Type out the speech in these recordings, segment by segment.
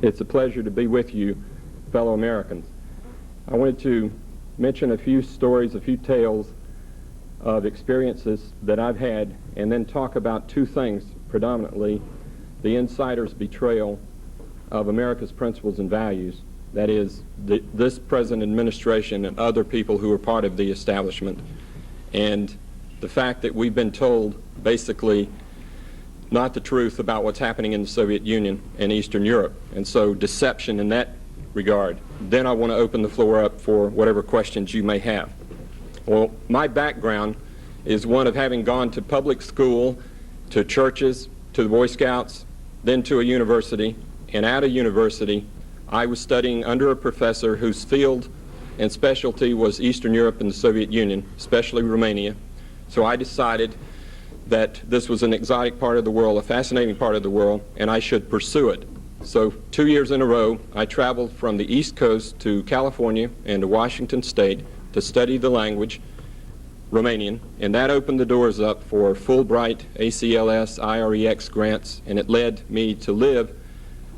It's a pleasure to be with you, fellow Americans. I wanted to mention a few stories, a few tales of experiences that I've had, and then talk about two things predominantly: the insider's betrayal of America's principles and values, that is, this present administration and other people who are part of the establishment, and the fact that we've been told basically not the truth about what's happening in the Soviet Union and Eastern Europe, and so deception in that regard. Then I want to open the floor up for whatever questions you may have. Well, my background is one of having gone to public school, to churches, to the Boy Scouts, then to a university, and at a university I was studying under a professor whose field and specialty was Eastern Europe and the Soviet Union, especially Romania. So I decided that this was an exotic part of the world, a fascinating part of the world, and I should pursue it. So 2 years in a row, I traveled from the East Coast to California and to Washington State to study the language, Romanian, and that opened the doors up for Fulbright, ACLS, IREX grants, and it led me to live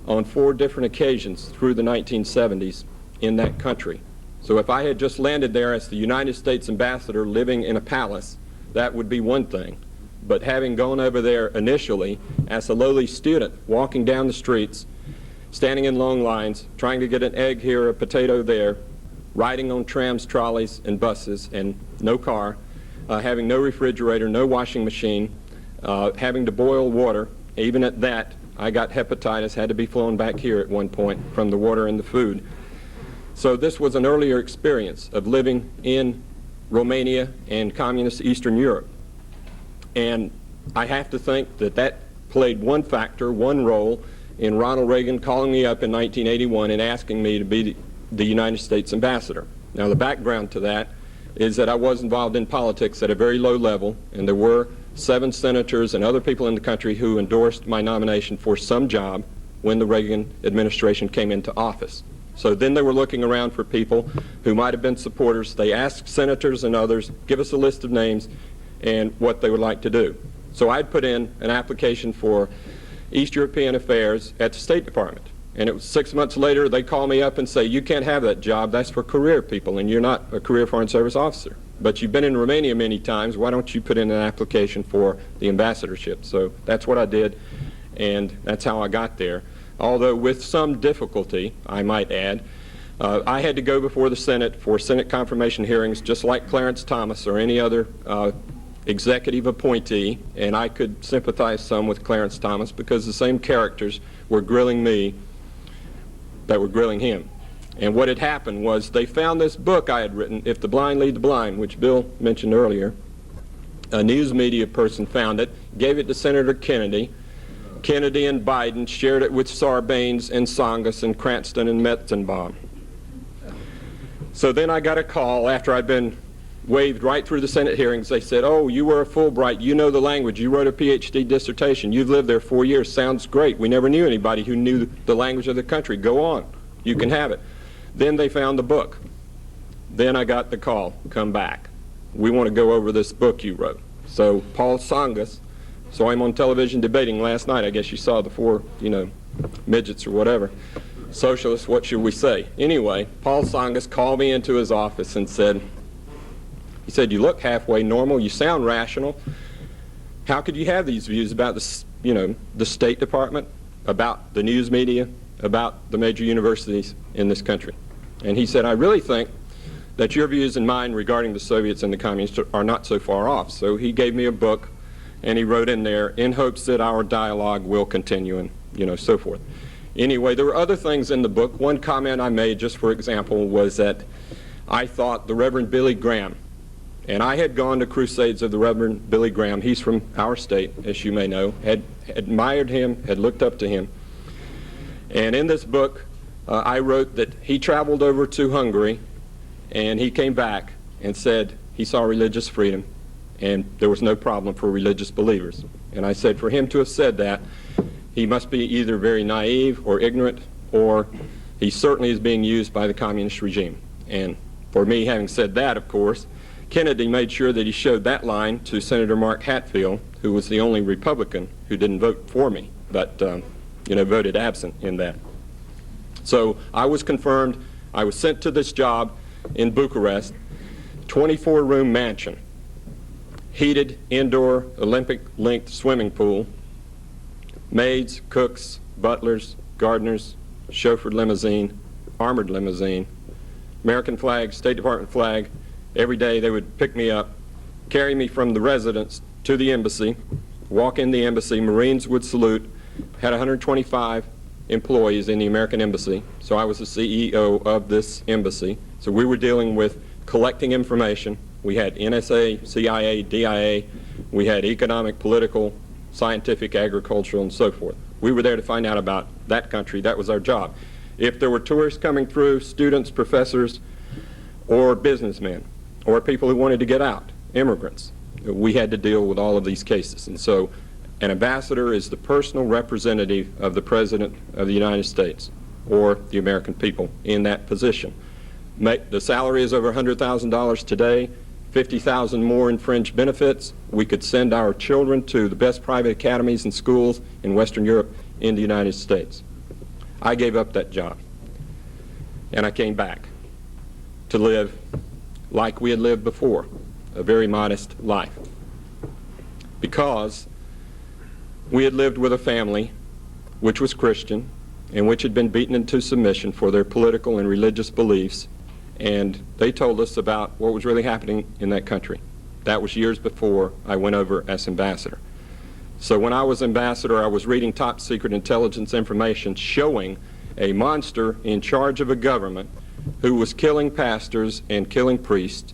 on 4 different occasions through the 1970s in that country. So if I had just landed there as the United States ambassador living in a palace, that would be one thing. But having gone over there initially as a lowly student, walking down the streets, standing in long lines, trying to get an egg here, a potato there, riding on trams, trolleys, and buses, and no car, having no refrigerator, no washing machine, having to boil water. Even at that, I got hepatitis, had to be flown back here at one point from the water and the food. So this was an earlier experience of living in Romania and communist Eastern Europe. And I have to think that that played one factor, one role in Ronald Reagan calling me up in 1981 and asking me to be the United States ambassador. Now the background to that is that I was involved in politics at a very low level, and there were 7 senators and other people in the country who endorsed my nomination for some job when the Reagan administration came into office. So then they were looking around for people who might have been supporters. They asked senators and others, give us a list of names and what they would like to do. So I'd put in an application for East European Affairs at the State Department. And it was 6 months later, they call me up and say, you can't have that job, that's for career people, and you're not a career Foreign Service officer. But you've been in Romania many times, why don't you put in an application for the ambassadorship? So that's what I did, and that's how I got there. Although with some difficulty, I might add. I had to go before the Senate for Senate confirmation hearings, just like Clarence Thomas or any other executive appointee, and I could sympathize some with Clarence Thomas because the same characters were grilling me that were grilling him. And what had happened was they found this book I had written, If the Blind Lead the Blind, which Bill mentioned earlier. A news media person found it, gave it to Senator Kennedy. Kennedy and Biden shared it with Sarbanes and Tsongas and Cranston and Metzenbaum. So then I got a call after I'd been waved right through the Senate hearings. They said, oh, you were a Fulbright, you know the language, you wrote a PhD dissertation, you've lived there 4 years, sounds great. We never knew anybody who knew the language of the country. Go on, you can have it. Then they found the book. Then I got the call, come back. We want to go over this book you wrote. So Paul Tsongas, so I'm on television debating last night. I guess you saw the 4, midgets or whatever. Socialists, what should we say? Anyway, Paul Tsongas called me into his office and said, you look halfway normal, you sound rational. How could you have these views about the State Department, about the news media, about the major universities in this country? And he said, I really think that your views and mine regarding the Soviets and the communists are not so far off. So he gave me a book, and he wrote in there, in hopes that our dialogue will continue, and so forth. Anyway, there were other things in the book. One comment I made, just for example, was that I thought the Reverend Billy Graham, and I had gone to crusades of the Reverend Billy Graham, he's from our state, as you may know, had admired him, had looked up to him. And in this book, I wrote that he traveled over to Hungary, and he came back and said he saw religious freedom, and there was no problem for religious believers. And I said for him to have said that, he must be either very naive or ignorant, or he certainly is being used by the communist regime. And for me, having said that, of course, Kennedy made sure that he showed that line to Senator Mark Hatfield, who was the only Republican who didn't vote for me, but voted absent in that. So I was confirmed. I was sent to this job in Bucharest, 24-room mansion, heated indoor Olympic-length swimming pool, maids, cooks, butlers, gardeners, chauffeured limousine, armored limousine, American flag, State Department flag. Every day they would pick me up, carry me from the residence to the embassy, walk in the embassy, Marines would salute, had 125 employees in the American embassy, so I was the CEO of this embassy. So we were dealing with collecting information. We had NSA, CIA, DIA, we had economic, political, scientific, agricultural, and so forth. We were there to find out about that country. That was our job. If there were tourists coming through, students, professors, or businessmen, or people who wanted to get out, immigrants, we had to deal with all of these cases. And so an ambassador is the personal representative of the President of the United States or the American people in that position. The salary is over $100,000 today, 50,000 more in fringe benefits. We could send our children to the best private academies and schools in Western Europe in the United States. I gave up that job, and I came back to live like we had lived before, a very modest life, because we had lived with a family which was Christian and which had been beaten into submission for their political and religious beliefs, and they told us about what was really happening in that country. That was years before I went over as ambassador. So when I was ambassador, I was reading top secret intelligence information showing a monster in charge of a government who was killing pastors and killing priests,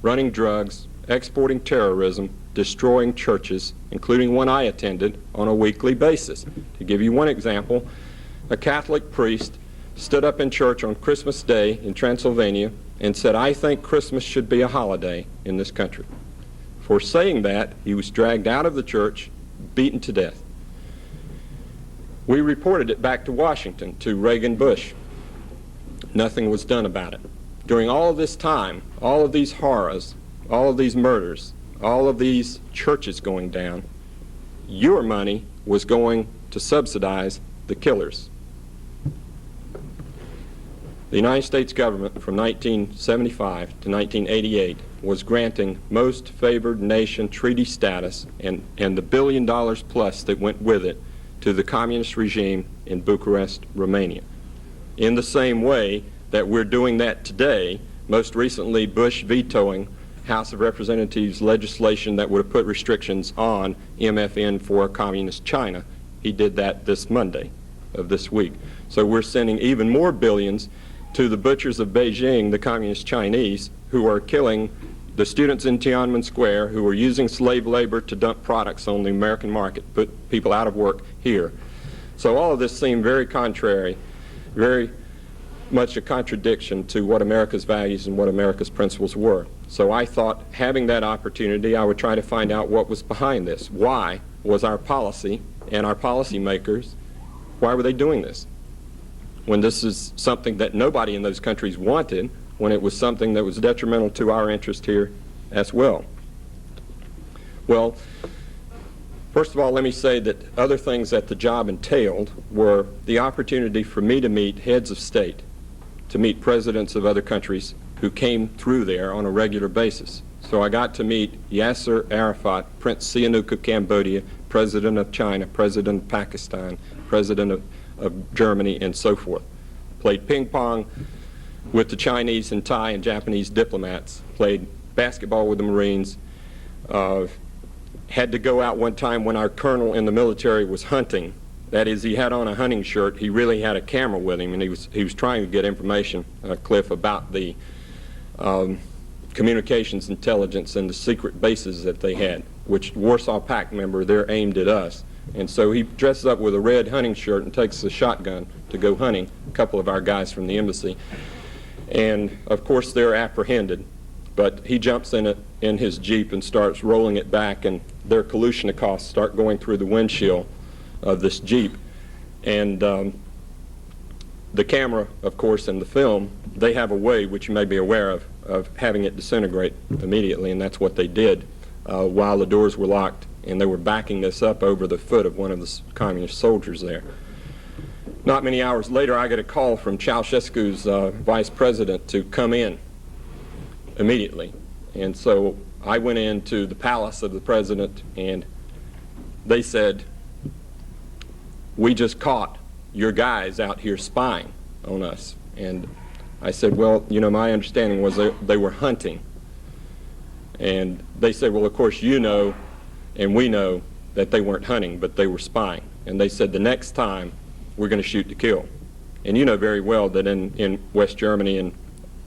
running drugs, exporting terrorism, destroying churches, including one I attended on a weekly basis. To give you one example, a Catholic priest stood up in church on Christmas Day in Transylvania and said, "I think Christmas should be a holiday in this country." For saying that, he was dragged out of the church, beaten to death. We reported it back to Washington, to Reagan Bush. Nothing was done about it. During all of this time, all of these horrors, all of these murders, all of these churches going down, your money was going to subsidize the killers. The United States government from 1975 to 1988 was granting most favored nation treaty status and the $1 billion plus that went with it to the communist regime in Bucharest, Romania. In the same way that we're doing that today, most recently Bush vetoing House of Representatives legislation that would have put restrictions on MFN for communist China. He did that this Monday of this week. So we're sending even more billions to the butchers of Beijing, the communist Chinese, who are killing the students in Tiananmen Square, who are using slave labor to dump products on the American market, put people out of work here. So all of this seemed very contrary, very much a contradiction to what America's values and what America's principles were. So I thought, having that opportunity, I would try to find out what was behind this. Why was our policy and our policymakers, why were they doing this? When this is something that nobody in those countries wanted, when it was something that was detrimental to our interest here as well. Well, first of all, let me say that other things that the job entailed were the opportunity for me to meet heads of state, to meet presidents of other countries who came through there on a regular basis. So I got to meet Yasser Arafat, Prince Sihanouk of Cambodia, President of China, President of Pakistan, President of Germany, and so forth. Played ping pong with the Chinese and Thai and Japanese diplomats, played basketball with the Marines, had to go out one time when our colonel in the military was hunting. That is, he had on a hunting shirt. He really had a camera with him, and he was trying to get information, Cliff, about the communications intelligence and the secret bases that they had, which Warsaw Pact member, they're aimed at us. And so he dresses up with a red hunting shirt and takes a shotgun to go hunting, a couple of our guys from the embassy. And of course they're apprehended, but he jumps in his Jeep and starts rolling it back, and their Kalashnikovs start going through the windshield of this Jeep. And the camera, of course, and the film, they have a way, which you may be aware of having it disintegrate immediately, and that's what they did while the doors were locked, and they were backing this up over the foot of one of the communist soldiers there. Not many hours later, I get a call from Ceausescu's vice president to come in immediately. And so I went into the palace of the president, and they said, "We just caught your guys out here spying on us." And I said, "Well, you know, my understanding was they were hunting." And they said, "Well, of course you know and we know that they weren't hunting, but they were spying." And they said, "The next time we're going to shoot to kill." And you know very well that in West Germany and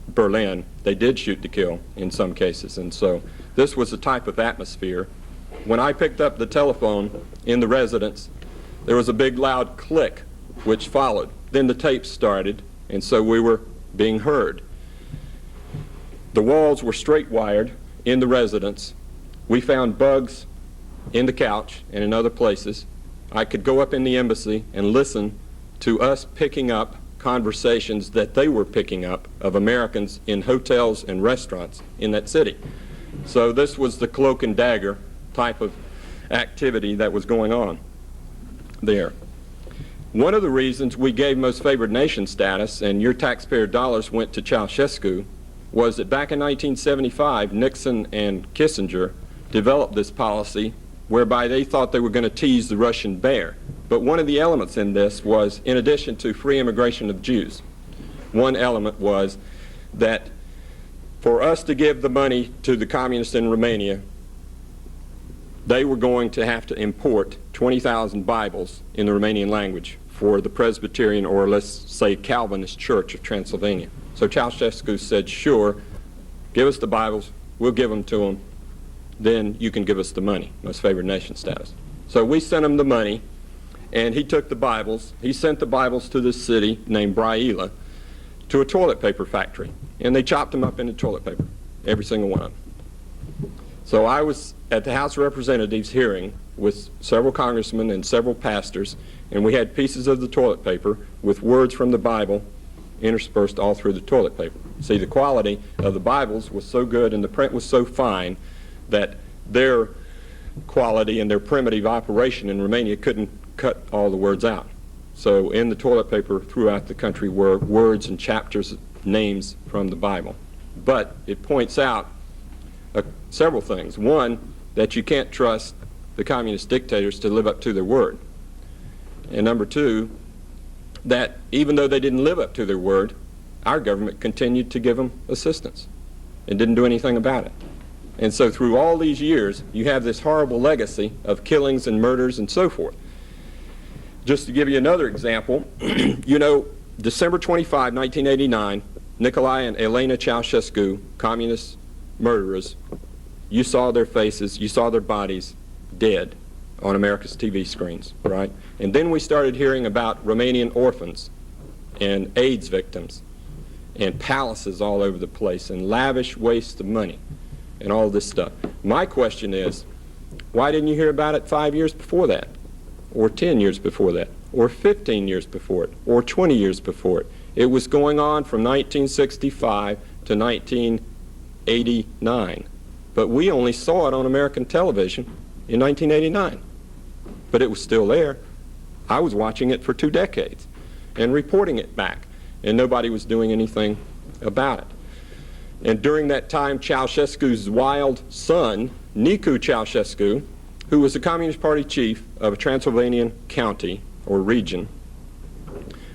Berlin, they did shoot to kill in some cases. And so this was the type of atmosphere. When I picked up the telephone in the residence, there was a big loud click which followed. Then the tape started, and so we were being heard. The walls were straight wired in the residence. We found bugs in the couch and in other places. I could go up in the embassy and listen to us picking up conversations that they were picking up of Americans in hotels and restaurants in that city. So this was the cloak and dagger type of activity that was going on there. One of the reasons we gave most favored nation status and your taxpayer dollars went to Ceausescu was that back in 1975, Nixon and Kissinger developed this policy whereby they thought they were going to tease the Russian bear. But one of the elements in this was, in addition to free immigration of Jews, one element was that for us to give the money to the communists in Romania, they were going to have to import 20,000 Bibles in the Romanian language for the Presbyterian, or let's say Calvinist Church of Transylvania. So Ceausescu said, "Sure, give us the Bibles, we'll give them to them, then you can give us the money, most favored nation status." So we sent him the money, and he took the Bibles. He sent the Bibles to this city named Betrayal, to a toilet paper factory, and they chopped them up into toilet paper, every single one of them. So I was at the House of Representatives hearing with several congressmen and several pastors, and we had pieces of the toilet paper with words from the Bible interspersed all through the toilet paper. See, the quality of the Bibles was so good and the print was so fine that their quality and their primitive operation in Romania couldn't cut all the words out. So in the toilet paper throughout the country were words and chapters, names from the Bible. But it points out several things. One, that you can't trust the communist dictators to live up to their word. And number two, that even though they didn't live up to their word, our government continued to give them assistance and didn't do anything about it. And so through all these years, you have this horrible legacy of killings and murders and so forth. Just to give you another example, you know, December 25, 1989, Nicolae and Elena Ceausescu, communist murderers, you saw their faces, you saw their bodies dead on America's TV screens, right? And then we started hearing about Romanian orphans and AIDS victims and palaces all over the place and lavish waste of money and all this stuff. My question is, why didn't you hear about it 5 years before that, or 10 years before that, or 15 years before it, or 20 years before it? It was going on from 1965 to 1989, but we only saw it on American television in 1989. But it was still there. I was watching it for 2 decades and reporting it back, and nobody was doing anything about it. And during that time, Ceausescu's wild son, Nicu Ceausescu, who was the Communist Party chief of a Transylvanian county or region,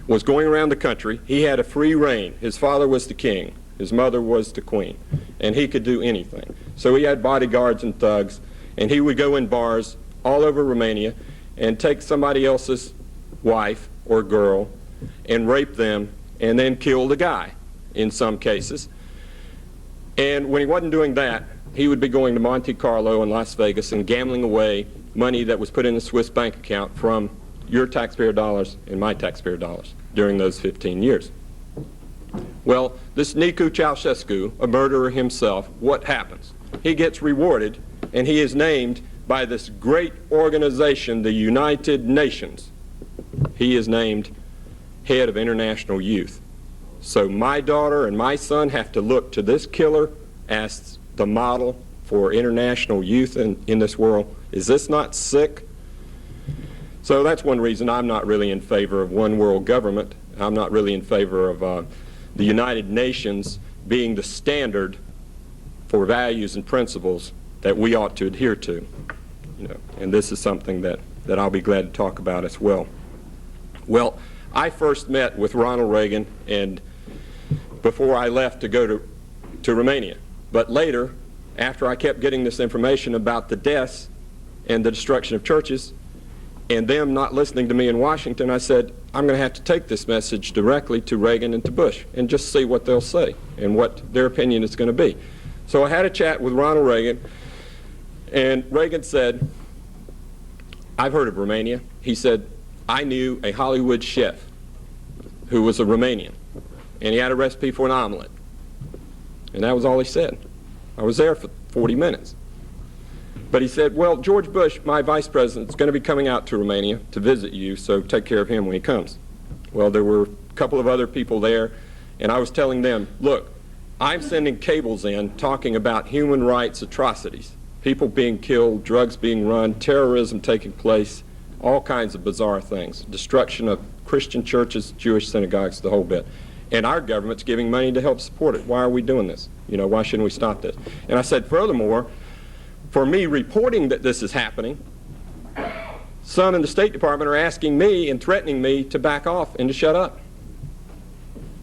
was going around the country. He had a free reign. His father was the king. His mother was the queen. And he could do anything. So he had bodyguards and thugs, and he would go in bars all over Romania and take somebody else's wife or girl and rape them and then kill the guy in some cases. And when he wasn't doing that, he would be going to Monte Carlo and Las Vegas and gambling away money that was put in a Swiss bank account from your taxpayer dollars and my taxpayer dollars during those 15 years. Well, this Nicu Ceausescu, a murderer himself, what happens? He gets rewarded, and he is named by this great organization, the United Nations. He is named head of international youth. So my daughter and my son have to look to this killer as the model for international youth in this world. Is this not sick? So that's one reason I'm not really in favor of one world government. I'm not really in favor of the United Nations being the standard for values and principles that we ought to adhere to. And this is something that I'll be glad to talk about as well. Well, I first met with Ronald Reagan and before I left to go to Romania. But later, after I kept getting this information about the deaths and the destruction of churches and them not listening to me in Washington, I said, I'm going to have to take this message directly to Reagan and to Bush and just see what they'll say and what their opinion is going to be. So I had a chat with Ronald Reagan, and Reagan said, I've heard of Romania. He said, I knew a Hollywood chef who was a Romanian, and he had a recipe for an omelet. And that was all he said. I was there for 40 minutes. But he said, well, George Bush, my vice president, is going to be coming out to Romania to visit you, so take care of him when he comes. Well, there were a couple of other people there, and I was telling them, look, I'm sending cables in talking about human rights atrocities, people being killed, drugs being run, terrorism taking place, all kinds of bizarre things, destruction of Christian churches, Jewish synagogues, the whole bit. And our government's giving money to help support it. Why are we doing this? Why shouldn't we stop this? And I said, furthermore, for me reporting that this is happening, some in the State Department are asking me and threatening me to back off and to shut up.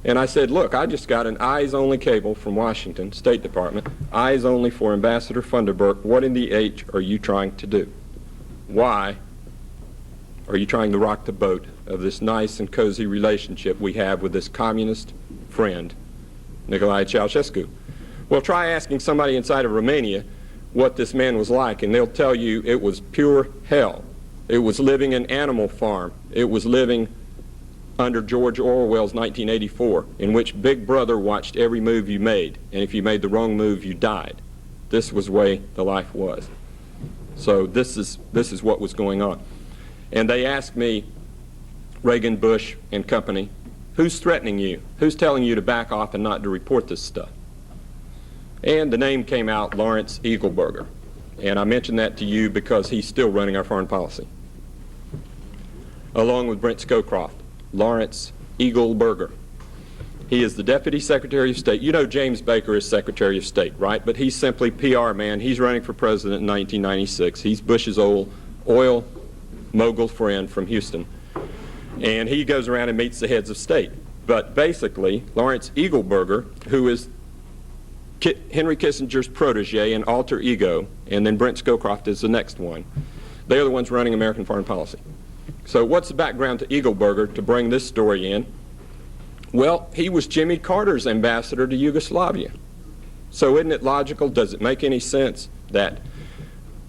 And I said, look, I just got an eyes-only cable from Washington, State Department, eyes only for Ambassador Funderburk. What in the H are you trying to do? Why are you trying to rock the boat of this nice and cozy relationship we have with this communist friend, Nicolae Ceausescu? Well, try asking somebody inside of Romania what this man was like, and they'll tell you it was pure hell. It was living in Animal Farm. It was living under George Orwell's 1984, in which Big Brother watched every move you made, and if you made the wrong move, you died. This was the way the life was. So this is what was going on. And they asked me, Reagan, Bush, and company, who's threatening you? Who's telling you to back off and not to report this stuff? And the name came out, Lawrence Eagleburger. And I mention that to you because he's still running our foreign policy, along with Brent Scowcroft. Lawrence Eagleburger. He is the Deputy Secretary of State. You know James Baker is Secretary of State, right? But he's simply PR man. He's running for president in 1996. He's Bush's old oil mogul friend from Houston. And he goes around and meets the heads of state. But basically, Lawrence Eagleburger, who is Henry Kissinger's protege and alter ego, and then Brent Scowcroft is the next one, they're the ones running American foreign policy. So what's the background to Eagleburger to bring this story in? Well, he was Jimmy Carter's ambassador to Yugoslavia. So isn't it logical? Does it make any sense that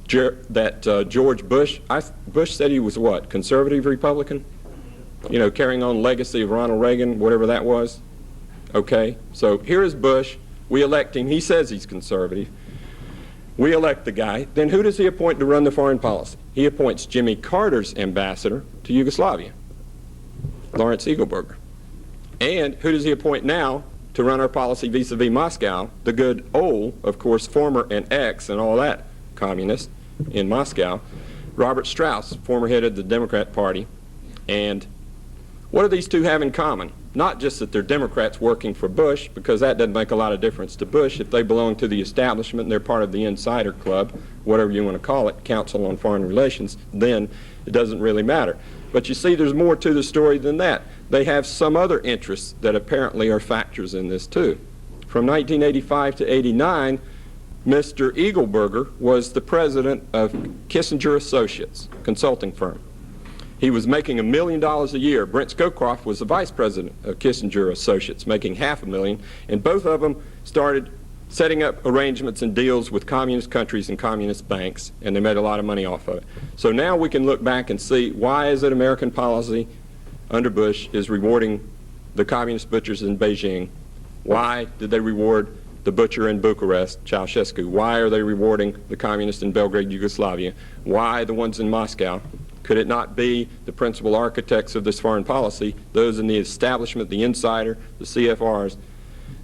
George Bush, Bush said he was what, conservative Republican? Carrying on the legacy of Ronald Reagan, whatever that was. Okay, so here is Bush. We elect him. He says he's conservative. We elect the guy. Then who does he appoint to run the foreign policy? He appoints Jimmy Carter's ambassador to Yugoslavia, Lawrence Eagleburger. And who does he appoint now to run our policy vis-a-vis Moscow? The good old, of course, former and ex and all that communist in Moscow, Robert Strauss, former head of the Democrat Party. And what do these two have in common? Not just that they're Democrats working for Bush, because that doesn't make a lot of difference to Bush. If they belong to the establishment and they're part of the insider club, whatever you want to call it, Council on Foreign Relations, then it doesn't really matter. But you see, there's more to the story than that. They have some other interests that apparently are factors in this too. From 1985 to 89, Mr. Eagleburger was the president of Kissinger Associates, consulting firm. He was making $1 million a year. Brent Scowcroft was the vice president of Kissinger Associates, making $500,000, and both of them started setting up arrangements and deals with communist countries and communist banks, and they made a lot of money off of it. So now we can look back and see, why is it American policy under Bush is rewarding the communist butchers in Beijing? Why did they reward the butcher in Bucharest, Ceausescu? Why are they rewarding the communists in Belgrade, Yugoslavia? Why the ones in Moscow? Could it not be the principal architects of this foreign policy, those in the establishment, the insider, the CFRs?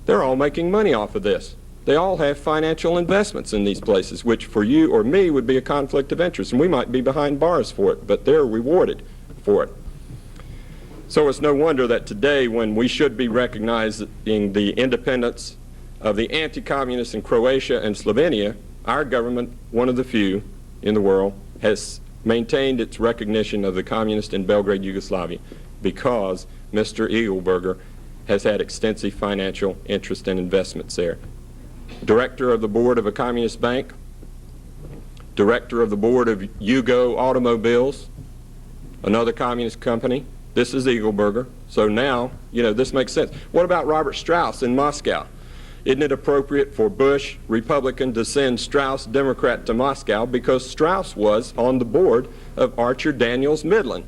They're all making money off of this. They all have financial investments in these places, which for you or me would be a conflict of interest, and we might be behind bars for it, but they're rewarded for it. So it's no wonder that today, when we should be recognizing the independence of the anti-communists in Croatia and Slovenia, our government, one of the few in the world, has maintained its recognition of the communists in Belgrade, Yugoslavia, because Mr. Eagleburger has had extensive financial interest and investments there. Director of the board of a communist bank, director of the board of Yugo Automobiles, another communist company. This is Eagleburger. So now, this makes sense. What about Robert Strauss in Moscow? Isn't it appropriate for Bush, Republican, to send Strauss, Democrat, to Moscow because Strauss was on the board of Archer Daniels Midland,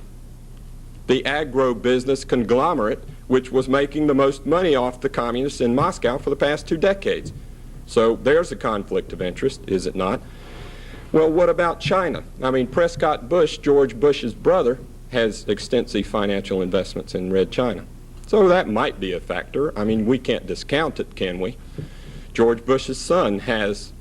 the agro-business conglomerate which was making the most money off the communists in Moscow for the past 2 decades. So there's a conflict of interest, is it not? Well, what about China? I mean, Prescott Bush, George Bush's brother, has extensive financial investments in Red China. So that might be a factor. I mean, we can't discount it, can we? George Bush's son has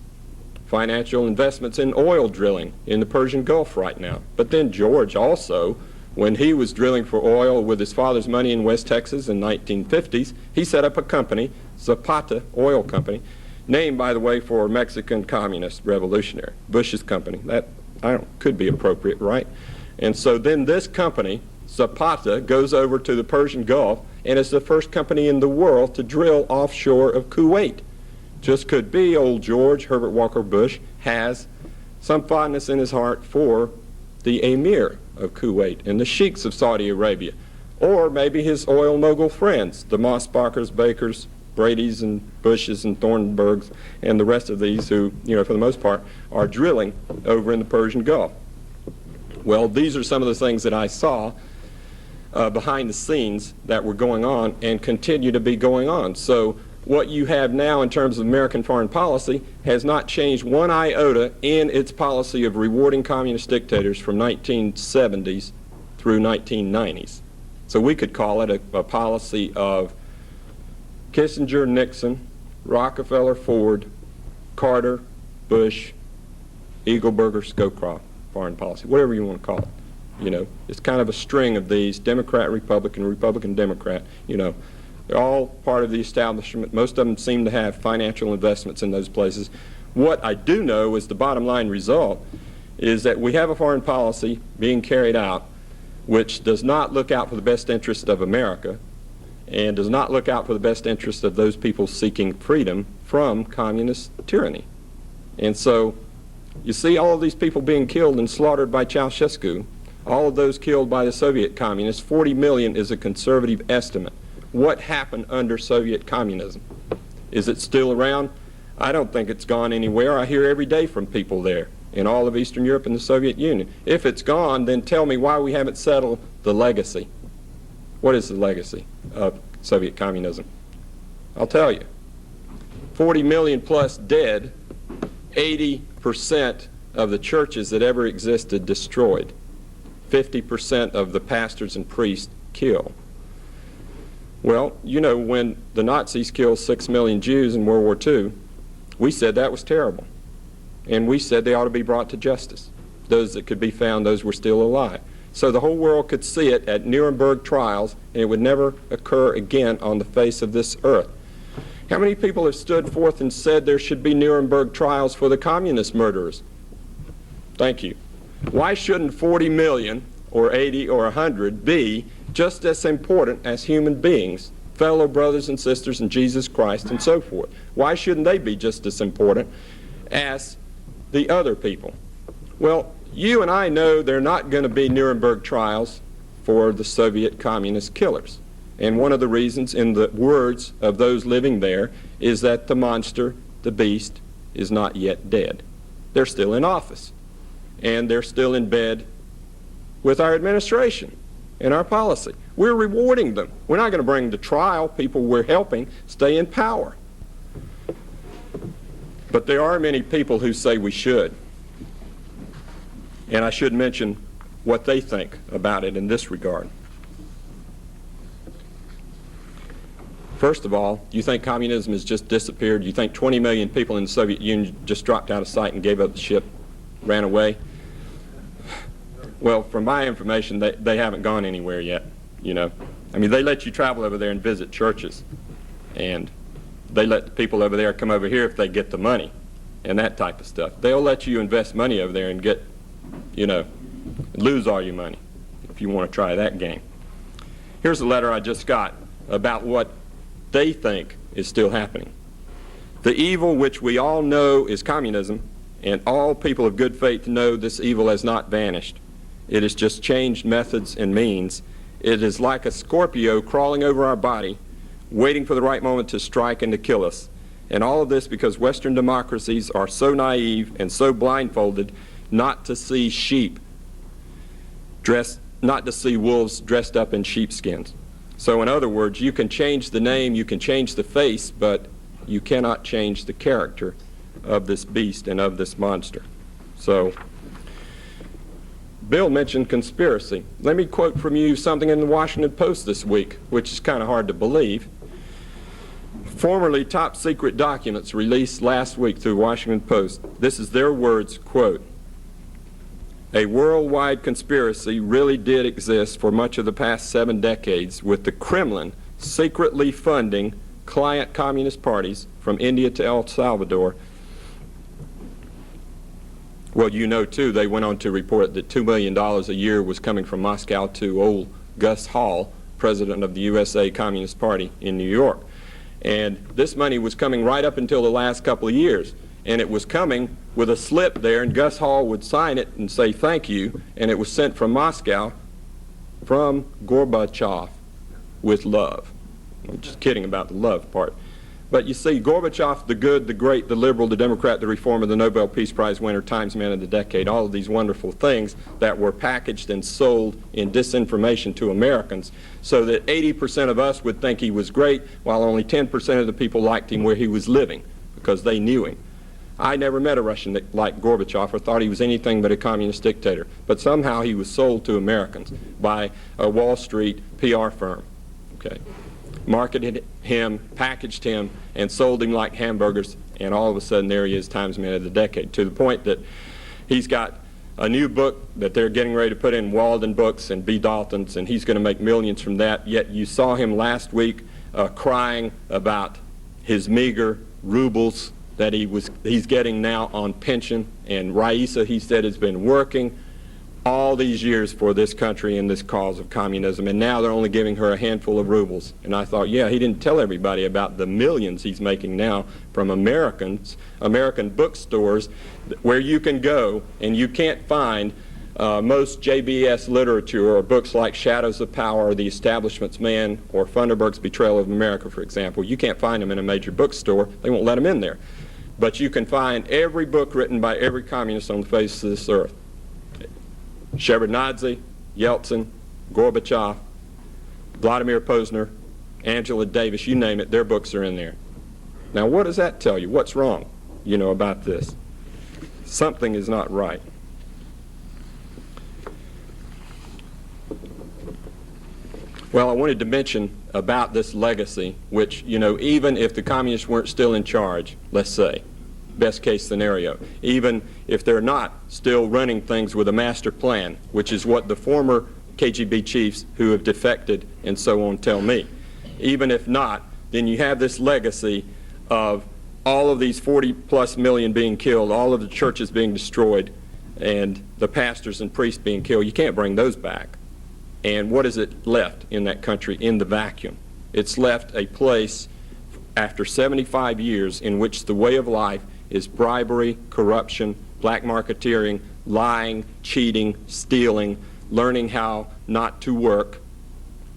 financial investments in oil drilling in the Persian Gulf right now. But then George also, when he was drilling for oil with his father's money in West Texas in the 1950s, he set up a company, Zapata Oil Company, named, by the way, for a Mexican communist revolutionary, Bush's company. That could be appropriate, right? And so then this company, Zapata, goes over to the Persian Gulf and is the first company in the world to drill offshore of Kuwait. Just could be old George Herbert Walker Bush has some fondness in his heart for the emir of Kuwait and the sheiks of Saudi Arabia, or maybe his oil mogul friends, the Mossbachers, Bakers, Bradys and Bushes and Thornburgs and the rest of these who, for the most part, are drilling over in the Persian Gulf. Well, these are some of the things that I saw behind the scenes that were going on and continue to be going on. So what you have now in terms of American foreign policy has not changed one iota in its policy of rewarding communist dictators from 1970s through 1990s. So we could call it a policy of Kissinger, Nixon, Rockefeller, Ford, Carter, Bush, Eagleburger, Scowcroft foreign policy, whatever you want to call it. It's kind of a string of these, Democrat, Republican, Republican, Democrat, They're all part of the establishment. Most of them seem to have financial investments in those places. What I do know is the bottom line result is that we have a foreign policy being carried out which does not look out for the best interest of America and does not look out for the best interest of those people seeking freedom from communist tyranny. And so you see all of these people being killed and slaughtered by Ceausescu, all of those killed by the Soviet communists. 40 million is a conservative estimate. What happened under Soviet communism? Is it still around? I don't think it's gone anywhere. I hear every day from people there in all of Eastern Europe and the Soviet Union. If it's gone, then tell me why we haven't settled the legacy. What is the legacy of Soviet communism? I'll tell you. 40 million plus dead, 80% of the churches that ever existed destroyed, 50% of the pastors and priests killed. Well, when the Nazis killed 6 million Jews in World War II, we said that was terrible. And we said they ought to be brought to justice. Those that could be found, those were still alive. So the whole world could see it at Nuremberg trials, and it would never occur again on the face of this earth. How many people have stood forth and said there should be Nuremberg trials for the communist murderers? Thank you. Why shouldn't 40 million or 80 or 100 be just as important as human beings, fellow brothers and sisters in Jesus Christ and so forth? Why shouldn't they be just as important as the other people? Well, you and I know there are not going to be Nuremberg trials for the Soviet communist killers. And one of the reasons, in the words of those living there, is that the monster, the beast, is not yet dead. They're still in office. And they're still in bed with our administration and our policy. We're rewarding them. We're not going to bring to trial people we're helping stay in power. But there are many people who say we should. And I should mention what they think about it in this regard. First of all, you think communism has just disappeared? You think 20 million people in the Soviet Union just dropped out of sight and gave up the ship, ran away? Well, from my information, they haven't gone anywhere yet, you know. I mean, they let you travel over there and visit churches, and they let the people over there come over here if they get the money and that type of stuff. They'll let you invest money over there and get, you know, lose all your money if you want to try that game. Here's a letter I just got about what they think is still happening. The evil which we all know is communism, and all people of good faith know this evil has not vanished. It has just changed methods and means. It is like a Scorpio crawling over our body, waiting for the right moment to strike and to kill us. And all of this because Western democracies are so naive and so blindfolded not to see not to see wolves dressed up in sheepskins. So in other words, you can change the name, you can change the face, but you cannot change the character of this beast and of this monster. So Bill mentioned conspiracy. Let me quote from you something in the Washington Post this week, which is kind of hard to believe. Formerly top secret documents released last week through Washington Post. This is their words, quote, "A worldwide conspiracy really did exist for much of the past 7 decades, with the Kremlin secretly funding client communist parties from India to El Salvador." Well, you know, too, they went on to report that $2 million a year was coming from Moscow to old Gus Hall, president of the USA Communist Party in New York. And this money was coming right up until the last couple of years. And it was coming with a slip there, and Gus Hall would sign it and say thank you, and it was sent from Moscow from Gorbachev with love. I'm just kidding about the love part. But you see, Gorbachev, the good, the great, the liberal, the Democrat, the reformer, the Nobel Peace Prize winner, Times Man of the Decade, all of these wonderful things that were packaged and sold in disinformation to Americans so that 80% of us would think he was great, while only 10% of the people liked him where he was living because they knew him. I never met a Russian that liked Gorbachev or thought he was anything but a communist dictator, but somehow he was sold to Americans by a Wall Street PR firm. Okay. Marketed him, packaged him, and sold him like hamburgers, and all of a sudden there he is, Times Man of the Decade, to the point that he's got a new book that they're getting ready to put in Walden Books and B. Dalton's, and he's going to make millions from that. Yet you saw him last week crying about his meager rubles that he's getting now on pension, and Raisa, he said, has been working all these years for this country and this cause of communism, and now they're only giving her a handful of rubles. And I thought, yeah, he didn't tell everybody about the millions he's making now from American bookstores where you can go and you can't find most JBS literature or books like Shadows of Power or The Establishment's Man or Funderburk's Betrayal of America, for example. You can't find them in a major bookstore. They won't let them in there. But you can find every book written by every communist on the face of this earth. Shevardnadze, Yeltsin, Gorbachev, Vladimir Posner, Angela Davis, you name it, their books are in there. Now what does that tell you? What's wrong, you know, about this? Something is not right. Well, I wanted to mention about this legacy, which, you know, even if the communists weren't still in charge, let's say, best case scenario, even if they're not still running things with a master plan, which is what the former KGB chiefs who have defected and so on tell me. Even if not, then you have this legacy of all of these 40+ million being killed, all of the churches being destroyed, and the pastors and priests being killed. You can't bring those back. And what is it left in that country in the vacuum? It's left a place after 75 years in which the way of life is bribery, corruption, black marketeering, lying, cheating, stealing, learning how not to work,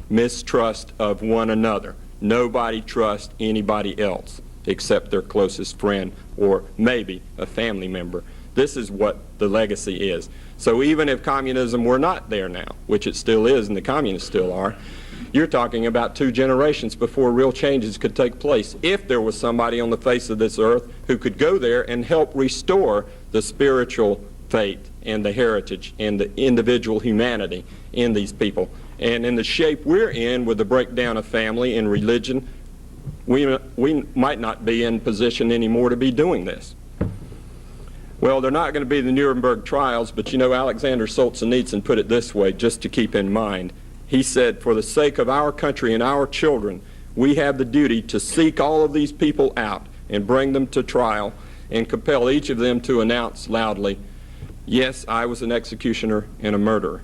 mistrust of one another. Nobody trusts anybody else except their closest friend or maybe a family member. This is what the legacy is. So even if communism were not there now, which it still is and the communists still are, you're talking about 2 generations before real changes could take place. If there was somebody on the face of this earth who could go there and help restore the spiritual faith and the heritage and the individual humanity in these people. And in the shape we're in with the breakdown of family and religion, we might not be in position anymore to be doing this. Well, they're not going to be the Nuremberg trials, but you know, Alexander Solzhenitsyn put it this way, just to keep in mind. He said, for the sake of our country and our children, we have the duty to seek all of these people out and bring them to trial and compel each of them to announce loudly, yes, I was an executioner and a murderer.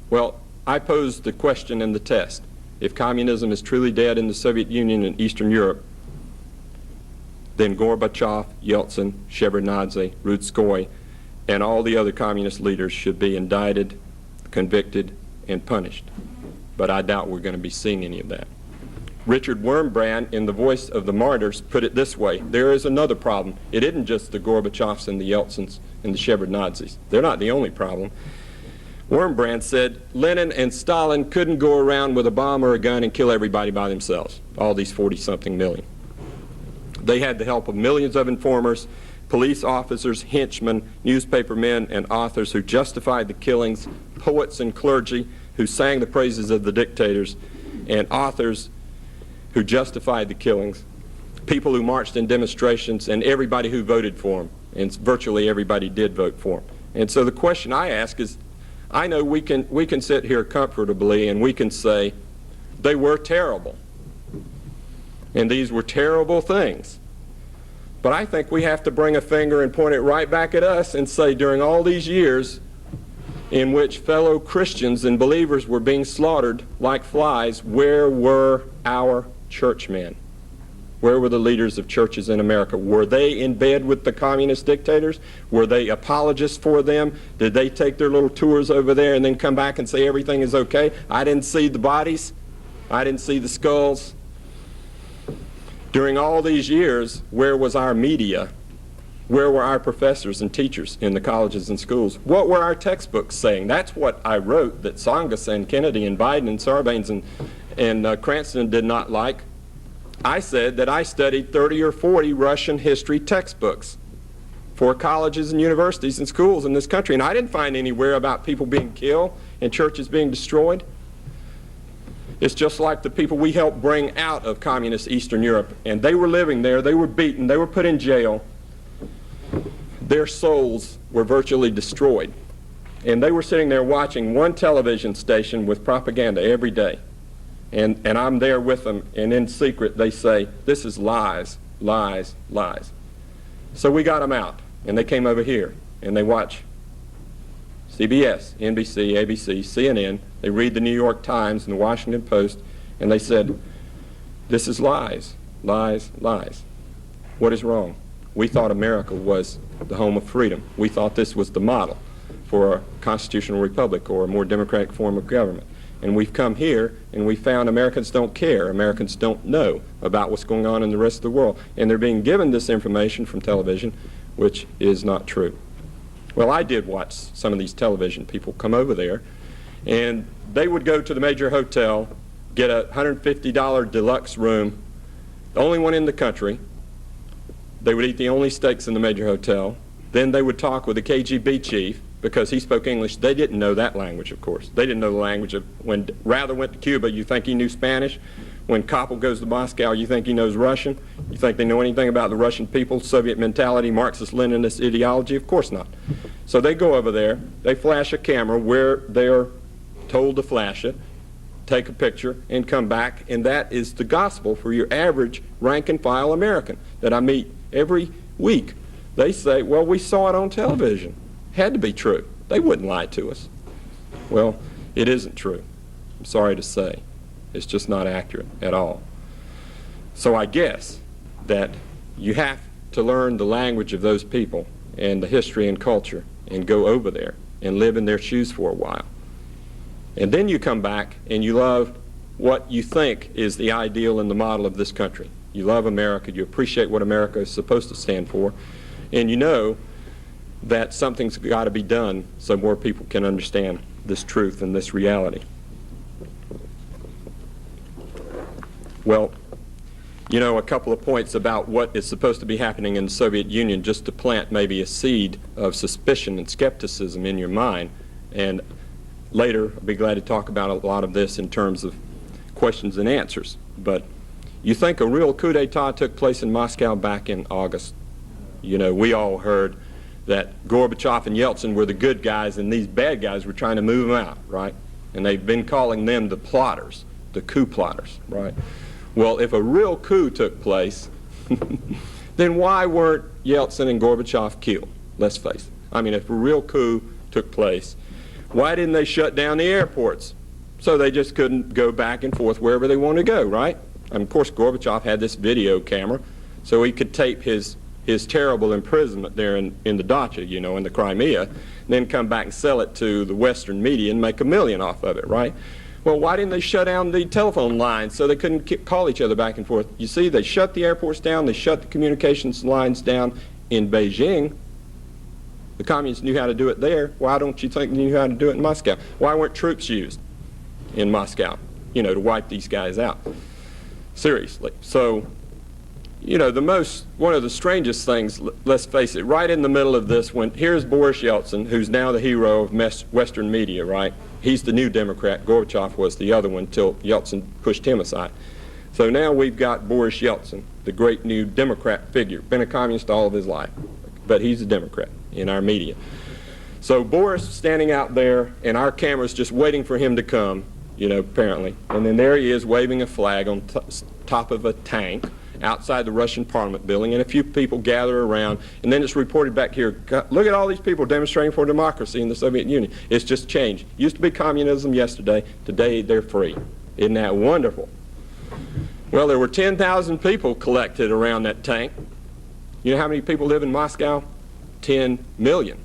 Well, I posed the question in the test. If communism is truly dead in the Soviet Union and Eastern Europe, then Gorbachev, Yeltsin, Shevardnadze, Rudskoy, and all the other communist leaders should be indicted, convicted, and punished. But I doubt we're going to be seeing any of that. Richard Wurmbrand, in The Voice of the Martyrs, put it this way: there is another problem. It isn't just the Gorbachevs and the Yeltsins and the Shevardnadzes. They're not the only problem. Wurmbrand said Lenin and Stalin couldn't go around with a bomb or a gun and kill everybody by themselves, all these 40-something million. They had the help of millions of informers, police officers, henchmen, newspaper men, and authors who justified the killings, poets and clergy who sang the praises of the dictators, and authors who justified the killings, people who marched in demonstrations, and everybody who voted for them. And virtually everybody did vote for them. And so the question I ask is, I know we can sit here comfortably and we can say they were terrible. And these were terrible things. But I think we have to bring a finger and point it right back at us and say, during all these years in which fellow Christians and believers were being slaughtered like flies, where were our churchmen? Where were the leaders of churches in America? Were they in bed with the communist dictators? Were they apologists for them? Did they take their little tours over there and then come back and say everything is okay? I didn't see the bodies. I didn't see the skulls. During all these years, where was our media? Where were our professors and teachers in the colleges and schools? What were our textbooks saying? That's what I wrote that Tsongas and Kennedy and Biden and Sarbanes and Cranston did not like. I said that I studied 30 or 40 Russian history textbooks for colleges and universities and schools in this country, and I didn't find anywhere about people being killed and churches being destroyed. It's just like the people we helped bring out of communist Eastern Europe, and they were living there, they were beaten, they were put in jail. Their souls were virtually destroyed, and they were sitting there watching one television station with propaganda every day. And I'm there with them, and in secret they say, this is lies, lies, lies. So we got them out, and they came over here, and they watch CBS, NBC, ABC, CNN. They read the New York Times and the Washington Post, and they said, this is lies, lies, lies. What is wrong? We thought America was the home of freedom. We thought this was the model for a constitutional republic or a more democratic form of government. And we've come here and we found Americans don't care. Americans don't know about what's going on in the rest of the world. And they're being given this information from television, which is not true. Well, I did watch some of these television people come over there, and they would go to the major hotel, get a $150 deluxe room, the only one in the country. They would eat the only steaks in the major hotel. Then they would talk with the KGB chief, because he spoke English. They didn't know that language, of course. They didn't know the language of, when Rather went to Cuba, you think he knew Spanish? When Koppel goes to Moscow, you think he knows Russian? You think they know anything about the Russian people, Soviet mentality, Marxist-Leninist ideology? Of course not. So they go over there, they flash a camera where they're told to flash it, take a picture, and come back, and that is the gospel for your average rank-and-file American that I meet every week. They say, well, we saw it on television. Had to be true. They wouldn't lie to us. Well, it isn't true. I'm sorry to say. It's just not accurate at all. So I guess that you have to learn the language of those people and the history and culture and go over there and live in their shoes for a while. And then you come back and you love what you think is the ideal and the model of this country. You love America. You appreciate what America is supposed to stand for. And you know that something's got to be done so more people can understand this truth and this reality. Well, you know, a couple of points about what is supposed to be happening in the Soviet Union, just to plant maybe a seed of suspicion and skepticism in your mind. And later, I'll be glad to talk about a lot of this in terms of questions and answers. But You think a real coup d'etat took place in Moscow back in August? You know, we all heard that Gorbachev and Yeltsin were the good guys and these bad guys were trying to move them out, right? And they've been calling them the plotters, the coup plotters, right? Well, if a real coup took place, then why weren't Yeltsin and Gorbachev killed? Let's face it. I mean, if a real coup took place, why didn't they shut down the airports? So they just couldn't go back and forth wherever they wanted to go, right? And of course, Gorbachev had this video camera, so he could tape his terrible imprisonment there in the dacha, you know, in the Crimea, and then come back and sell it to the Western media and make $1 million off of it, right? Well, why didn't they shut down the telephone lines so they couldn't call each other back and forth? You see, they shut the airports down, they shut the communications lines down in Beijing. The communists knew how to do it there. Why don't you think they knew how to do it in Moscow? Why weren't troops used in Moscow, you know, to wipe these guys out? Seriously. So, you know, one of the strangest things, let's face it, right in the middle of this, here's Boris Yeltsin, who's now the hero of Western media, right? He's the new Democrat. Gorbachev was the other one till Yeltsin pushed him aside. So now we've got Boris Yeltsin, the great new Democrat figure, been a communist all of his life, but he's a Democrat in our media. So Boris standing out there, and our camera's just waiting for him to come, you know, apparently. And then there he is waving a flag on top of a tank outside the Russian Parliament building, and a few people gather around, and then it's reported back here, look at all these people demonstrating for democracy in the Soviet Union. It's just changed. Used to be communism yesterday, today they're free. Isn't that wonderful? Well, there were 10,000 people collected around that tank. You know how many people live in Moscow? 10 million.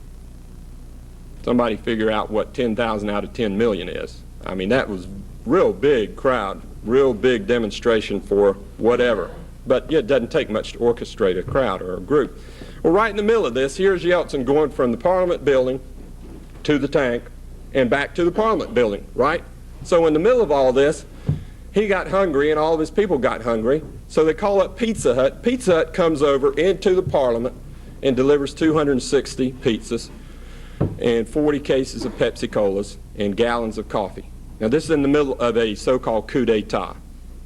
Somebody figure out what 10,000 out of 10 million is. I mean, that was real big crowd, real big demonstration for whatever. But yeah, it doesn't take much to orchestrate a crowd or a group. Well, right in the middle of this, here's Yeltsin going from the Parliament building to the tank and back to the Parliament building, right? So in the middle of all this, he got hungry and all of his people got hungry. So they call up Pizza Hut. Pizza Hut comes over into the Parliament and delivers 260 pizzas and 40 cases of Pepsi Colas and gallons of coffee. Now this is in the middle of a so-called coup d'etat.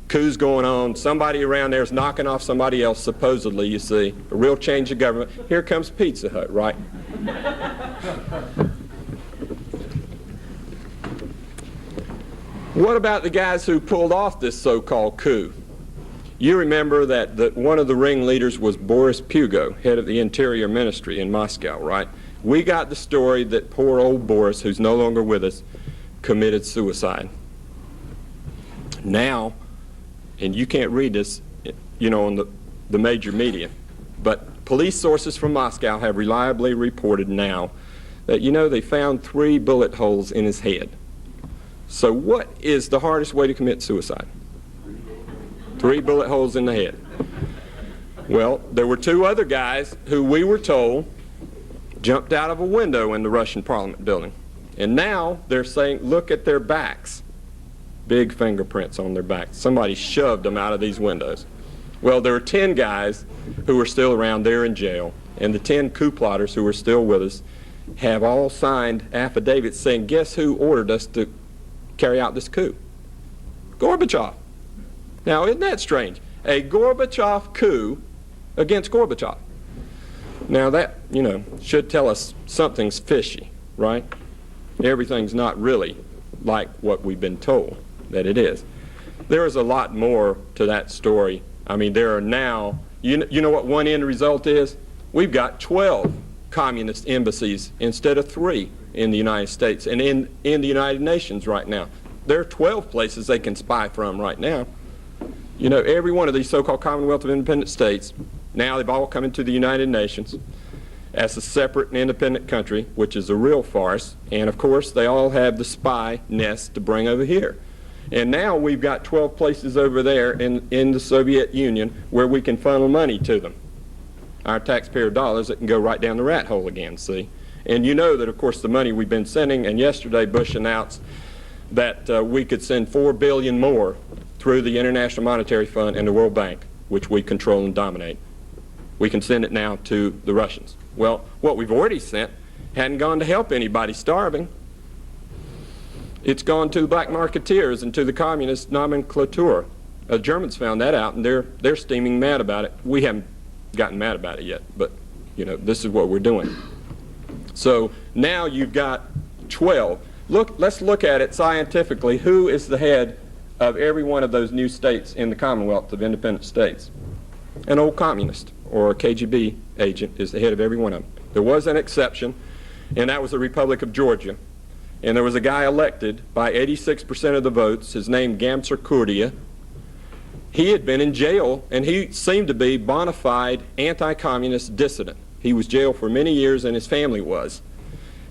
Coup's going on, somebody around there is knocking off somebody else, supposedly, you see, a real change of government. Here comes Pizza Hut, right? What about the guys who pulled off this so-called coup? You remember that one of the ringleaders was Boris Pugo, head of the Interior Ministry in Moscow, right? We got the story that poor old Boris, who's no longer with us, committed suicide. Now, and you can't read this, you know, on the major media, but police sources from Moscow have reliably reported now that, you know, they found 3 bullet holes in his head. So what is the hardest way to commit suicide? 3 bullet holes in the head. Well, there were 2 other guys who we were told jumped out of a window in the Russian Parliament building. And now they're saying, look at their backs. Big fingerprints on their backs. Somebody shoved them out of these windows. Well, there are 10 guys who are still around there in jail, and the 10 coup plotters who are still with us have all signed affidavits saying, guess who ordered us to carry out this coup? Gorbachev. Now, isn't that strange? A Gorbachev coup against Gorbachev. Now that, you know, should tell us something's fishy, right? Everything's not really like what we've been told that it is. There is a lot more to that story. I mean, there are now, you know what one end result is? We've got 12 communist embassies instead of 3 in the United States and in the United Nations right now. There are 12 places they can spy from right now. You know, every one of these so-called Commonwealth of Independent States, now they've all come into the United Nations as a separate and independent country, which is a real farce. And of course, they all have the spy nest to bring over here. And now we've got 12 places over there in the Soviet Union where we can funnel money to them. Our taxpayer dollars that can go right down the rat hole again, see? And you know that, of course, the money we've been sending, and yesterday Bush announced that we could send $4 billion more through the International Monetary Fund and the World Bank, which we control and dominate. We can send it now to the Russians. Well, what we've already sent hadn't gone to help anybody starving. It's gone to the black marketeers and to the communist nomenclature. The Germans found that out, and they're steaming mad about it. We haven't gotten mad about it yet, but this is what we're doing. So now you've got 12. Let's look at it scientifically. Who is the head of every one of those new states in the Commonwealth of Independent States? An old communist or a KGB agent is the head of every one of them. There was an exception, and that was the Republic of Georgia. And there was a guy elected by 86% of the votes, his name Gamser Kurdia. He had been in jail, and he seemed to be bona fide anti-communist dissident. He was jailed for many years, and his family was.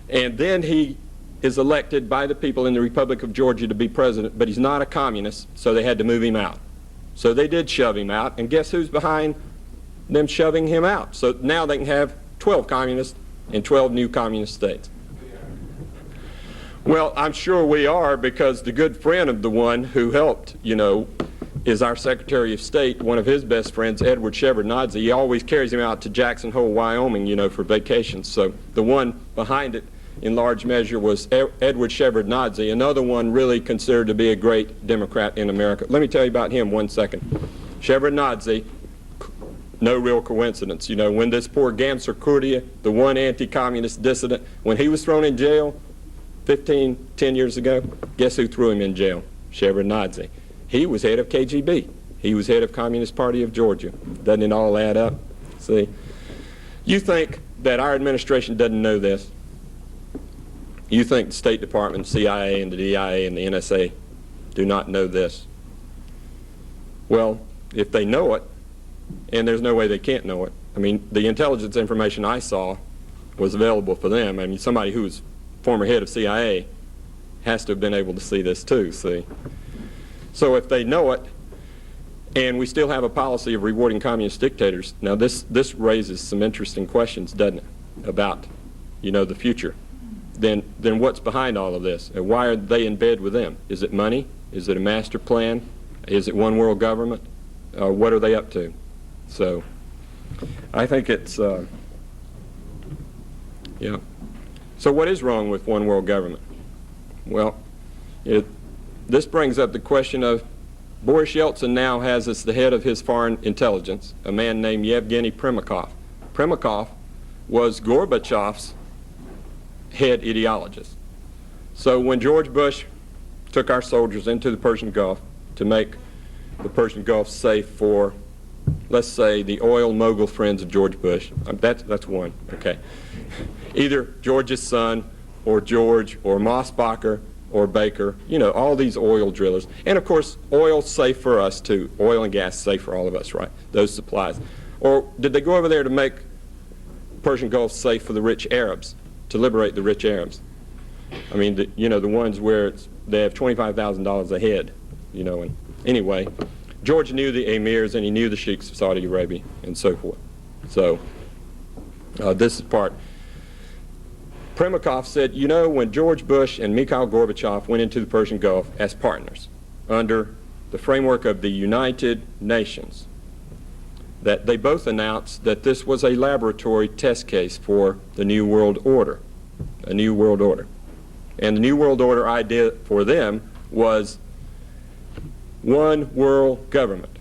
And then he is elected by the people in the Republic of Georgia to be president, but he's not a communist, so they had to move him out. So they did shove him out, and guess who's behind them shoving him out? So now they can have 12 communists in 12 new communist states. Well, I'm sure we are, because the good friend of the one who helped, is our Secretary of State, one of his best friends, Edward Shevardnadze. He always carries him out to Jackson Hole, Wyoming, for vacations. So the one behind it, in large measure, was Edward Shevardnadze, another one really considered to be a great Democrat in America. Let me tell you about him 1 second. Shevardnadze, no real coincidence. When this poor Gamser Kurdia, the one anti-communist dissident, when he was thrown in jail 10 years ago, guess who threw him in jail? Shevardnadze. He was head of KGB. He was head of Communist Party of Georgia. Doesn't it all add up? See? You think that our administration doesn't know this? You think the State Department, CIA, and the DIA, and the NSA do not know this? Well, if they know it, and there's no way they can't know it. I mean, the intelligence information I saw was available for them. I mean, somebody who was former head of CIA has to have been able to see this too, see? So if they know it, and we still have a policy of rewarding communist dictators, now this raises some interesting questions, doesn't it, about, the future. Then what's behind all of this? And why are they in bed with them? Is it money? Is it a master plan? Is it one world government? What are they up to? So I think it's, yeah. So what is wrong with one world government? Well, this brings up the question of Boris Yeltsin now has as the head of his foreign intelligence a man named Yevgeny Primakov. Primakov was Gorbachev's head ideologist. So when George Bush took our soldiers into the Persian Gulf to make the Persian Gulf safe for, let's say, the oil mogul friends of George Bush, that's one, okay. Either George's son or George or Mosbacher or Baker, all these oil drillers. And of course, oil's safe for us too. Oil and gas safe for all of us, right? Those supplies. Or did they go over there to make Persian Gulf safe for the rich Arabs, to liberate the rich Arabs? I mean, the ones where they have $25,000 a head, and anyway, George knew the emirs and he knew the sheikhs of Saudi Arabia and so forth. So this is part. Primakov said, when George Bush and Mikhail Gorbachev went into the Persian Gulf as partners under the framework of the United Nations, that they both announced that this was a laboratory test case for the New World Order, a New World Order. And the New World Order idea for them was one world government,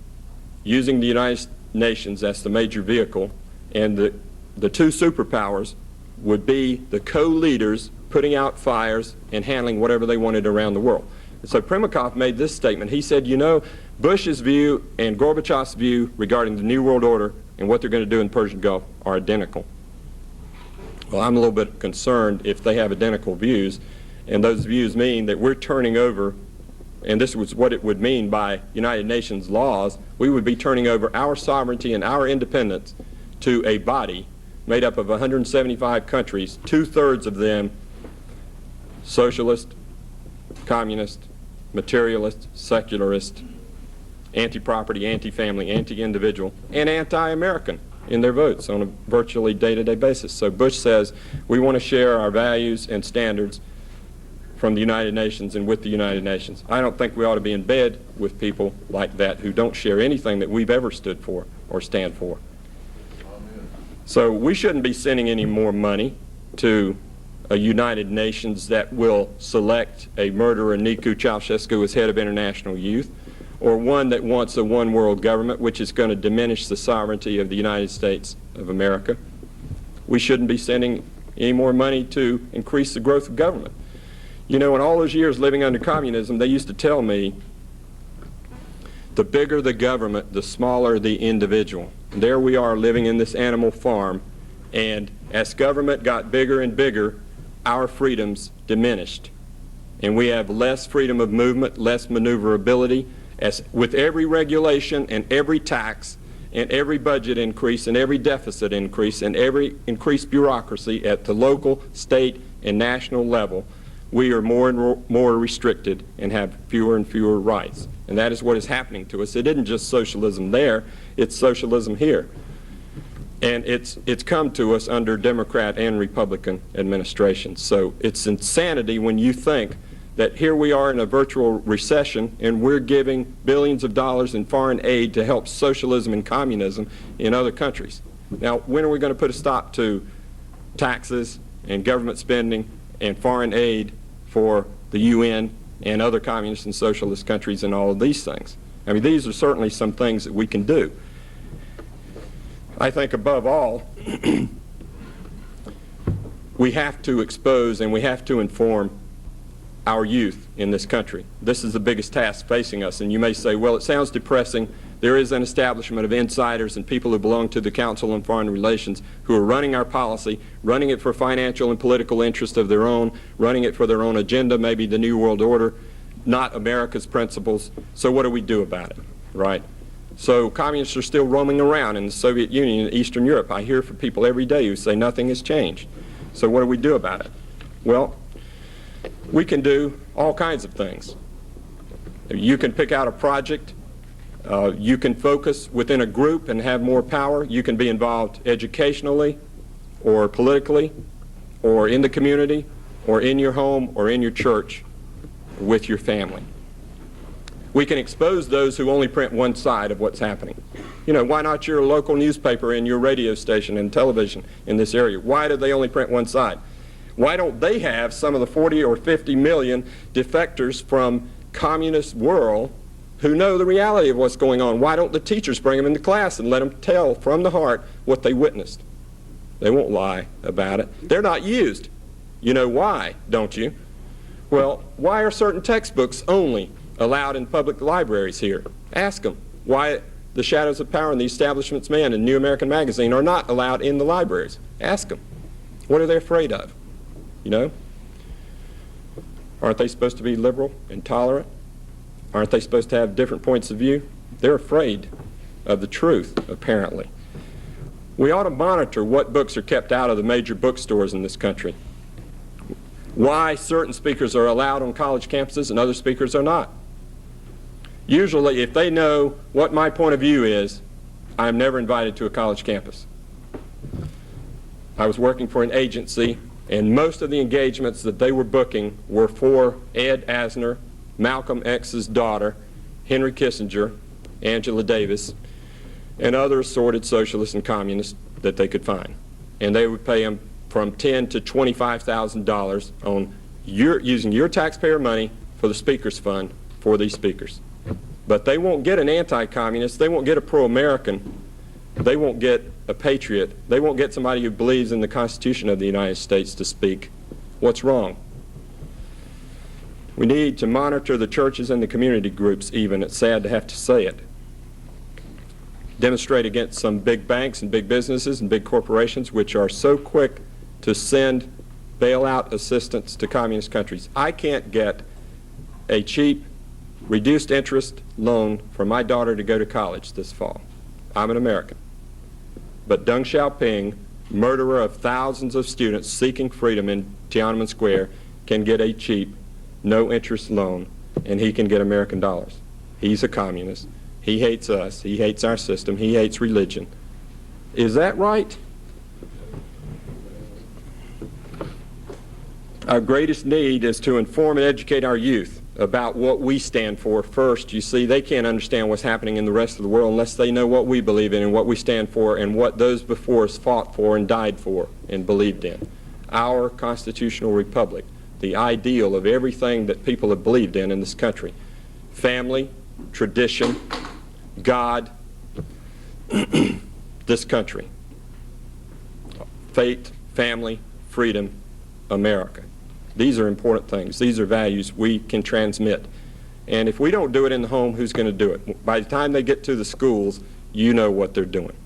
using the United Nations as the major vehicle, and the two superpowers would be the co-leaders putting out fires and handling whatever they wanted around the world. And so Primakov made this statement. He said, Bush's view and Gorbachev's view regarding the New World Order and what they're going to do in the Persian Gulf are identical. Well, I'm a little bit concerned if they have identical views, and those views mean that we're turning over, and this was what it would mean by United Nations laws, we would be turning over our sovereignty and our independence to a body made up of 175 countries, 2/3 of them socialist, communist, materialist, secularist, anti-property, anti-family, anti-individual, and anti-American in their votes on a virtually day-to-day basis. So Bush says we want to share our values and standards from the United Nations and with the United Nations. I don't think we ought to be in bed with people like that who don't share anything that we've ever stood for or stand for. So we shouldn't be sending any more money to a United Nations that will select a murderer, Nicu Ceausescu, as head of international youth, or one that wants a one-world government, which is going to diminish the sovereignty of the United States of America. We shouldn't be sending any more money to increase the growth of government. You know, in all those years living under communism, they used to tell me, the bigger the government, the smaller the individual. And there we are living in this animal farm, and as government got bigger and bigger, our freedoms diminished. And we have less freedom of movement, less maneuverability. As with every regulation and every tax and every budget increase and every deficit increase and every increased bureaucracy at the local, state, and national level, we are more and more restricted and have fewer and fewer rights. And that is what is happening to us. It isn't just socialism there, it's socialism here. And it's come to us under Democrat and Republican administrations. So it's insanity when you think that here we are in a virtual recession and we're giving billions of dollars in foreign aid to help socialism and communism in other countries. Now, when are we going to put a stop to taxes and government spending and foreign aid for the UN and other communist and socialist countries and all of these things? I mean, these are certainly some things that we can do. I think above all, we have to expose and we have to inform our youth in this country. This is the biggest task facing us. And you may say, well, it sounds depressing. There is an establishment of insiders and people who belong to the Council on Foreign Relations who are running our policy, running it for financial and political interest of their own, running it for their own agenda, maybe the New World Order, not America's principles. So what do we do about it, right? So communists are still roaming around in the Soviet Union and Eastern Europe. I hear from people every day who say nothing has changed. So what do we do about it? Well, we can do all kinds of things. You can pick out a project. You can focus within a group and have more power. You can be involved educationally or politically or in the community or in your home or in your church with your family. We can expose those who only print one side of what's happening. You know, why not your local newspaper and your radio station and television in this area? Why do they only print one side? Why don't they have some of the 40 or 50 million defectors from communist world who know the reality of what's going on? Why don't the teachers bring them into class and let them tell from the heart what they witnessed? They won't lie about it. They're not used. You know why, don't you? Well, why are certain textbooks only allowed in public libraries here? Ask them why The Shadows of Power and The Establishment's Man and New American Magazine are not allowed in the libraries. Ask them. What are they afraid of? You know? Aren't they supposed to be liberal and tolerant? Aren't they supposed to have different points of view? They're afraid of the truth, apparently. We ought to monitor what books are kept out of the major bookstores in this country. Why certain speakers are allowed on college campuses and other speakers are not. Usually, if they know what my point of view is, I'm never invited to a college campus. I was working for an agency, and most of the engagements that they were booking were for Ed Asner, Malcolm X's daughter, Henry Kissinger, Angela Davis, and other assorted socialists and communists that they could find. And they would pay them from $10,000 to $25,000 on using your taxpayer money for the speakers fund for these speakers. But they won't get an anti-communist, they won't get a pro-American, they won't get a patriot, they won't get somebody who believes in the Constitution of the United States to speak. What's wrong? We need to monitor the churches and the community groups even. It's sad to have to say it. Demonstrate against some big banks and big businesses and big corporations which are so quick to send bailout assistance to communist countries. I can't get a cheap, reduced interest loan for my daughter to go to college this fall. I'm an American. But Deng Xiaoping, murderer of thousands of students seeking freedom in Tiananmen Square, can get a cheap, no-interest loan, and he can get American dollars. He's a communist. He hates us. He hates our system. He hates religion. Is that right? Our greatest need is to inform and educate our youth about what we stand for first. You see, they can't understand what's happening in the rest of the world unless they know what we believe in and what we stand for and what those before us fought for and died for and believed in. Our constitutional republic, the ideal of everything that people have believed in this country. Family, tradition, God, this country. Faith, family, freedom, America. These are important things. These are values we can transmit. And if we don't do it in the home, who's going to do it? By the time they get to the schools, you know what they're doing.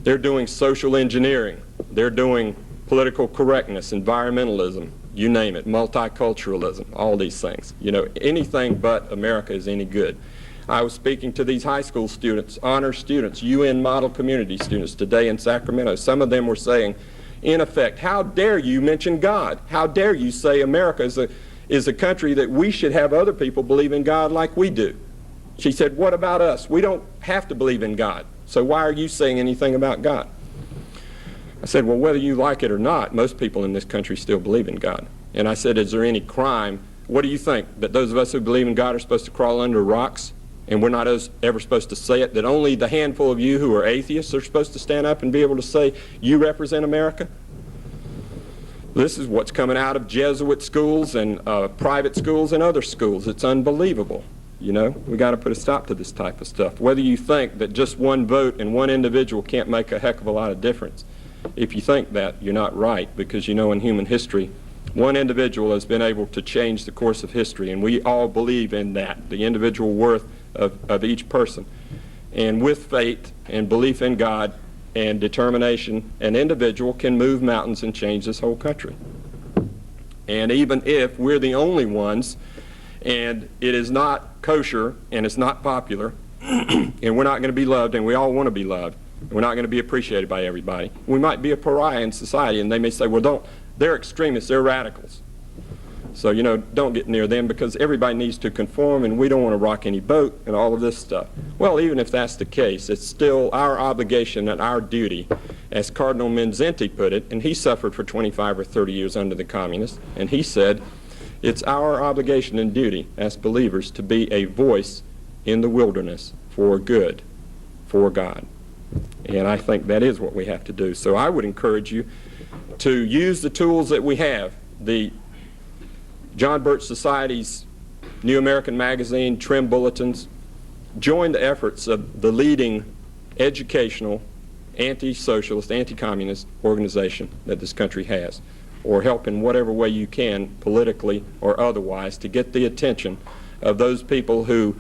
They're doing social engineering. They're doing political correctness, environmentalism, you name it, multiculturalism, all these things. You know, anything but America is any good. I was speaking to these high school students, honor students, UN model community students today in Sacramento. Some of them were saying, in effect, how dare you mention God? How dare you say America is a country that we should have other people believe in God like we do? She said, what about us? We don't have to believe in God. So why are you saying anything about God? I said, well, whether you like it or not, most people in this country still believe in God. And I said, is there any crime? What do you think? That those of us who believe in God are supposed to crawl under rocks? And we're not ever supposed to say it? That only the handful of you who are atheists are supposed to stand up and be able to say, you represent America? This is what's coming out of Jesuit schools and private schools and other schools. It's unbelievable. You know, we got to put a stop to this type of stuff. Whether you think that just one vote and one individual can't make a heck of a lot of difference, if you think that, you're not right, because you know in human history, one individual has been able to change the course of history, and we all believe in that, the individual worth of each person. And with faith and belief in God and determination, an individual can move mountains and change this whole country. And even if we're the only ones, and it is not kosher, and it's not popular, and we're not going to be loved, and we all want to be loved, and we're not going to be appreciated by everybody, we might be a pariah in society, and they may say, well, they're extremists, they're radicals. So, you know, don't get near them, because everybody needs to conform, and we don't want to rock any boat and all of this stuff. Well, even if that's the case, it's still our obligation and our duty, as Cardinal Mindszenty put it, and he suffered for 25 or 30 years under the communists, and he said, it's our obligation and duty as believers to be a voice in the wilderness for good, for God. And I think that is what we have to do. So I would encourage you to use the tools that we have. The John Birch Society's New American Magazine, Trim Bulletins. Join the efforts of the leading educational, anti-socialist, anti-communist organization that this country has, or help in whatever way you can, politically or otherwise, to get the attention of those people who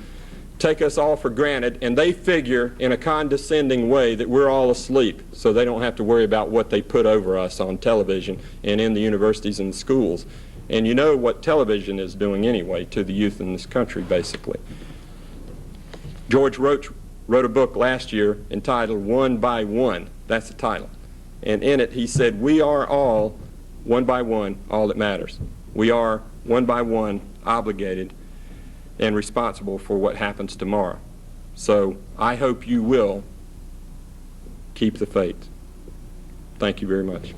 take us all for granted, and they figure in a condescending way that we're all asleep, so they don't have to worry about what they put over us on television and in the universities and the schools. And you know what television is doing anyway to the youth in this country, basically. George Roach wrote a book last year entitled One by One. That's the title. And in it he said, we are all, one by one, all that matters. We are, one by one, obligated and responsible for what happens tomorrow. So I hope you will keep the faith. Thank you very much.